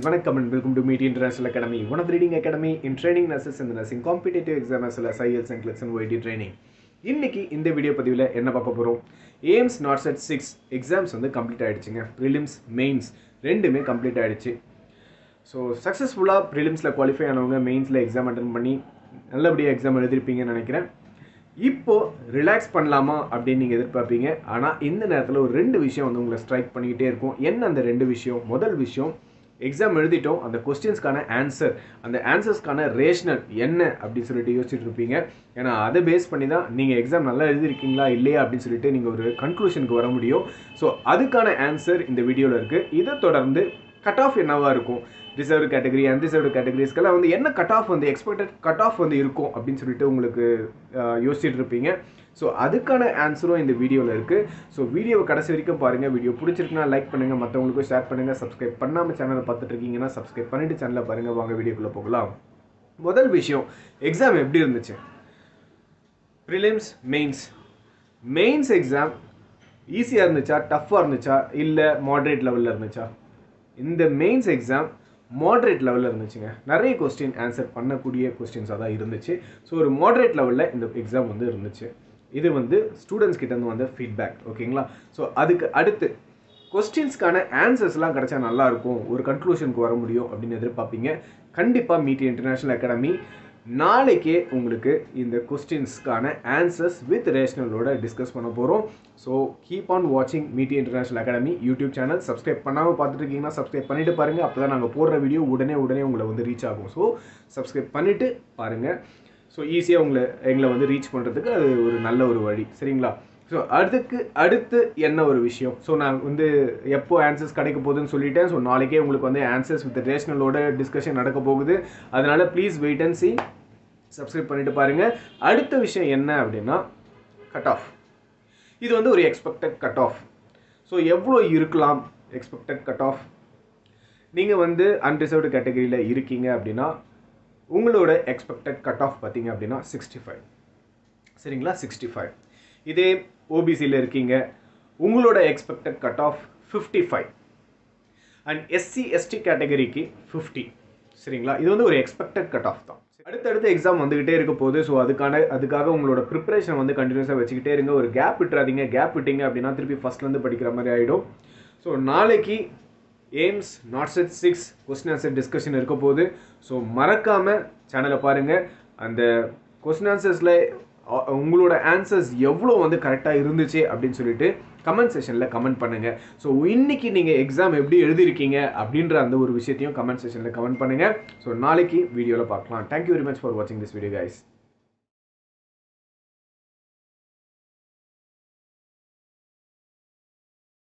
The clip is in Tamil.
Welcome and welcome to Meet International Academy, one of the leading academy in training nurses in the nursing competitive exam as well as IELTS and CLEX and OET training. இன்னைக்கு இந்த வீடியோ பதிவில் என்ன பார்க்க போகிறோம்? AIMS NORCET 6 எக்ஸாம்ஸ் வந்து கம்ப்ளீட் ஆகிடுச்சுங்க. ப்ரிலிம்ஸ் மெயின்ஸ் ரெண்டுமே கம்ப்ளீட் ஆகிடுச்சு. ஸோ சக்ஸஸ்ஃபுல்லாக ப்ரிலிம்ஸில் குவாலிஃபை ஆனவங்க மெயின்ஸில் எக்ஸாம் அட்டன் பண்ணி நல்லபடியாக எக்ஸாம் எழுதிருப்பீங்கன்னு நினைக்கிறேன். இப்போது ரிலாக்ஸ் பண்ணலாமா அப்படின்னு நீங்கள் எதிர்பார்ப்பீங்க. ஆனால் இந்த நேரத்தில் ஒரு ரெண்டு விஷயம் வந்து உங்களை ஸ்ட்ரைக் பண்ணிக்கிட்டே இருக்கும். என்ன அந்த ரெண்டு விஷயம்? முதல் விஷயம், எக்ஸாம் எழுதிட்டோம், அந்த கொஸ்டின்ஸ்க்கான ஆன்சர், அந்த ஆன்சர்ஸ்க்கான ரேஷனல் என்ன அப்படின்னு சொல்லிட்டு யோசிச்சுட்டு இருப்பீங்க. ஏன்னா அதை பேஸ் பண்ணி தான் நீங்கள் எக்ஸாம் நல்லா எழுதிருக்கீங்களா இல்லையா அப்படின்னு சொல்லிட்டு நீங்கள் ஒரு கன்க்ளூஷனுக்கு வர முடியும். ஸோ அதுக்கான ஆன்சர் இந்த வீடியோவில் இருக்குது. இதை தொடர்ந்து கட் ஆஃப் என்னவாக இருக்கும், ரிசர்வ்டு கேட்டகரி அன்ரிசர்வ்டு கேட்டகரிஸ்க்கெல்லாம் வந்து என்ன கட் ஆஃப் வந்து எக்ஸ்பெக்டட் கட் ஆஃப் வந்து இருக்கும் அப்படின்னு சொல்லிட்டு உங்களுக்கு யோசிச்சுட்டு இருப்பீங்க. ஸோ அதுக்கான ஆன்சரும் இந்த வீடியோவில் இருக்குது. ஸோ வீடியோவை கடைசி வரைக்கும் பாருங்கள். வீடியோ பிடிச்சிருக்குன்னா லைக் பண்ணுங்கள், மற்றவங்களுக்கும் ஷேர் பண்ணுங்கள். சப்ஸ்கிரைப் பண்ணாமல் சேனலை பார்த்துட்டு இருக்கீங்கன்னா சப்ஸ்கிரைப் பண்ணிவிட்டு சேனலை பாருங்கள். வாங்க வீடியோக்குள்ளே போகலாம். முதல் விஷயம், எக்ஸாம் எப்படி இருந்துச்சு? ப்ரிலிம்ஸ் மெயின்ஸ் எக்ஸாம் ஈஸியாக இருந்துச்சா, டஃப்பாக இருந்துச்சா, இல்லை மாட்ரேட் லெவலில் இருந்துச்சா? இந்த மெயின்ஸ் எக்ஸாம் மாட்ரேட் லெவலில் இருந்துச்சுங்க. நிறைய கொஸ்டின் ஆன்சர் பண்ணக்கூடிய கொஸ்டின்ஸாக தான் இருந்துச்சு. ஸோ ஒரு மாட்ரேட் லெவலில் இந்த எக்ஸாம் வந்து இருந்துச்சு. இது வந்து ஸ்டூடெண்ட்ஸ் கிட்டேருந்து வந்த ஃபீட்பேக், ஓகேங்களா? ஸோ அதுக்கு அடுத்து கொஸ்டின்ஸ்க்கான ஆன்சர்ஸ்லாம் கிடச்சா நல்லாயிருக்கும், ஒரு கன்க்ளூஷனுக்கு வர முடியும் அப்படின்னு எதிர்பார்ப்பீங்க. கண்டிப்பாக மீட் இன்டர்நேஷ்னல் அகாடமி நாளைக்கே உங்களுக்கு இந்த கொஸ்டின்ஸ்க்கான ஆன்சர்ஸ் வித் ரேஷனலோட டிஸ்கஸ் பண்ண போகிறோம். ஸோ கீப் ஆன் வாட்சிங் meet international academy YouTube channel. Subscribe பண்ணாமல் பார்த்துட்டு இருக்கீங்கன்னா சப்ஸ்கிரைப் பண்ணிவிட்டு பாருங்கள். அப்போ தான் நாங்கள் போடுற வீடியோ உடனே உங்களை வந்து ரீச் ஆகும். ஸோ சப்ஸ்கிரைப் பண்ணிவிட்டு பாருங்கள். ஸோ ஈஸியாக எங்களை வந்து ரீச் பண்ணுறதுக்கு அது ஒரு நல்ல ஒரு வழி, சரிங்களா? ஸோ அடுத்து என்ன ஒரு விஷயம், ஸோ நான் வந்து எப்போ ஆன்சர்ஸ் கிடைக்க போகுதுன்னு சொல்லிட்டேன். ஸோ நாளைக்கே உங்களுக்கு வந்து ஆன்சர்ஸ் வித் ரேஷனலோட டிஸ்கஷன் நடக்க போகுது. அதனால் please wait and see, subscribe பண்ணிவிட்டு பாருங்கள். அடுத்த விஷயம் என்ன அப்படின்னா கட் ஆஃப். இது வந்து ஒரு எக்ஸ்பெக்டட் கட் ஆஃப். ஸோ எவ்வளோ இருக்கலாம் எக்ஸ்பெக்டட் கட் ஆஃப்? நீங்கள் வந்து அன்ரிசர்வ்டு கேட்டகரியில் இருக்கீங்க அப்படின்னா உங்களோட எக்ஸ்பெக்டட் கட் ஆஃப் பார்த்தீங்க அப்படின்னா 65, சரிங்களா? 65. இதே ஓபிசியில் இருக்கீங்க, உங்களோட expected cut off 55. And SC/ST கேட்டகரிக்கு 50, சரிங்களா? இது வந்து ஒரு எக்ஸ்பெக்டட் கட் ஆஃப் தான். அடுத்தடுத்து எக்ஸாம் வந்துக்கிட்டே இருக்க போகுது. ஸோ அதுக்காக உங்களோட ப்ரிப்பரேஷன் வந்து கண்டினியூஸாக வச்சுக்கிட்டே இருங்க. ஒரு கேப் விட்டுறாதீங்க. கேப் விட்டீங்க அப்படின்னா திருப்பி ஃபஸ்ட்லேருந்து படிக்கிற மாதிரி ஆகிடும். ஸோ நாளைக்கு AIMS NORCET 6 question answer discussion இருக்க போகுது. ஸோ மறக்காமல் சேனலை பாருங்கள். அந்த கொஸ்டின் ஆன்சர்ஸில் உங்களோட ஆன்சர்ஸ் எவ்வளோ வந்து கரெக்டாக இருந்துச்சு அப்படின்னு சொல்லிட்டு கமெண்ட் செஷனில் கமெண்ட் பண்ணுங்கள். ஸோ இன்றைக்கி நீங்கள் எக்ஸாம் எப்படி எழுதிருக்கீங்க அப்படின்ற அந்த ஒரு விஷயத்தையும் கமெண்ட் செஷனில் கமெண்ட் பண்ணுங்கள். ஸோ நாளைக்கு வீடியோவில் பார்க்கலாம். தேங்க்யூ வெரி மச் ஃபார் வாட்சிங் திஸ் வீடியோ கைஸ்.